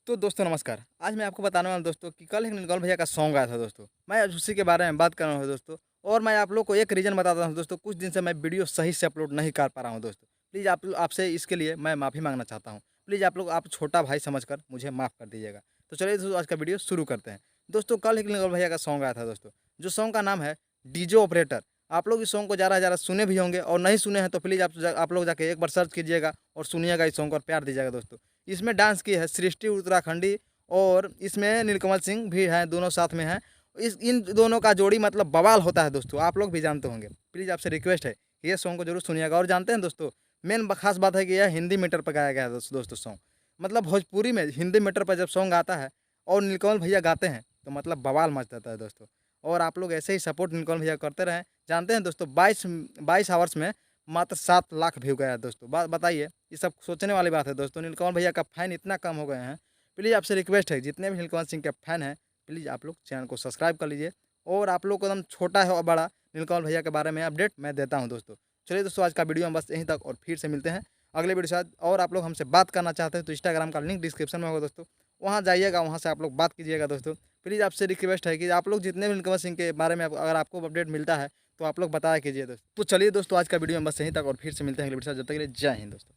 तो दोस्तों नमस्कार। आज मैं आपको बताने वाला हूँ दोस्तों कि कल एक नीलकमल भैया का सॉन्ग आया था दोस्तों। मैं आज उसी के बारे में बात कर रहा हूँ दोस्तों। और मैं आप लोग को एक रीज़न बताता हूँ दोस्तों, कुछ दिन से मैं वीडियो सही से अपलोड नहीं कर पा रहा हूँ दोस्तों। प्लीज़ आपसे इसके लिए मैं माफ़ी माँगना चाहता हूँ। प्लीज़ आप छोटा भाई समझकर मुझे माफ़ कर दीजिएगा। तो चलिए दोस्तों आज का वीडियो शुरू करते हैं। दोस्तों कल एक नीलकमल भैया का सॉन्ग आया था दोस्तों, जो सॉन्ग का नाम है डीजे ऑपरेटर। आप लोग इस सॉन्ग को ज़्यादा से ज़्यादा सुने भी होंगे और नहीं सुने हैं तो प्लीज़ आप लोग जाके एक बार सर्च कीजिएगा और सुनिएगा इस सॉन्ग को और प्यार दीजिएगा दोस्तों। इसमें डांस की है सृष्टि उत्तराखंडी और इसमें नीलकमल सिंह भी हैं, दोनों साथ में हैं। इस इन दोनों का जोड़ी मतलब बवाल होता है दोस्तों, आप लोग भी जानते होंगे। प्लीज़ आपसे रिक्वेस्ट है कि ये सॉन्ग को जरूर सुनिएगा। और जानते हैं दोस्तों, मेन खास बात है कि यह हिंदी मीटर पर गाया गया है दोस्तों सॉन्ग। मतलब भोजपुरी में हिंदी मीटर पर जब सॉन्ग आता है और नीलकमल भैया गाते हैं तो मतलब बवाल मच जाता है दोस्तों। और आप लोग ऐसे ही सपोर्ट नीलकमल भैया करते रहें। जानते हैं दोस्तों, 22 आवर्स में मात्र 7 लाख व्यू गया है दोस्तों। बताइए, ये सब सोचने वाली बात है दोस्तों। नीलकमल भैया का फैन इतना कम हो गए हैं। प्लीज़ आपसे रिक्वेस्ट है, जितने भी नीलकमल सिंह के फैन हैं, प्लीज़ आप लोग चैनल को सब्सक्राइब कर लीजिए। और आप लोग को एकदम छोटा है और बड़ा नीलकमल भैया के बारे में अपडेट मैं देता हूं दोस्तों। चलिए दोस्तों, आज का वीडियो हम बस यहीं तक और फिर से मिलते हैं अगले वीडियो के साथ। और आप लोग हमसे बात करना चाहते हैं तो इंस्टाग्राम का लिंक डिस्क्रिप्शन में होगा दोस्तों, वहाँ जाइएगा, वहाँ से आप लोग बात कीजिएगा दोस्तों। प्लीज़ आपसे रिक्वेस्ट है कि आप लोग जितने भी नीलकमल सिंह के बारे में अगर आपको अपडेट मिलता है तो आप लोग बताया कीजिए दोस्तों। तो चलिए दोस्तों, आज का वीडियो में बस यहीं तक और फिर से मिलते हैं अगले वीडियो के साथ। जब तक के लिए जय हिंद दोस्तों।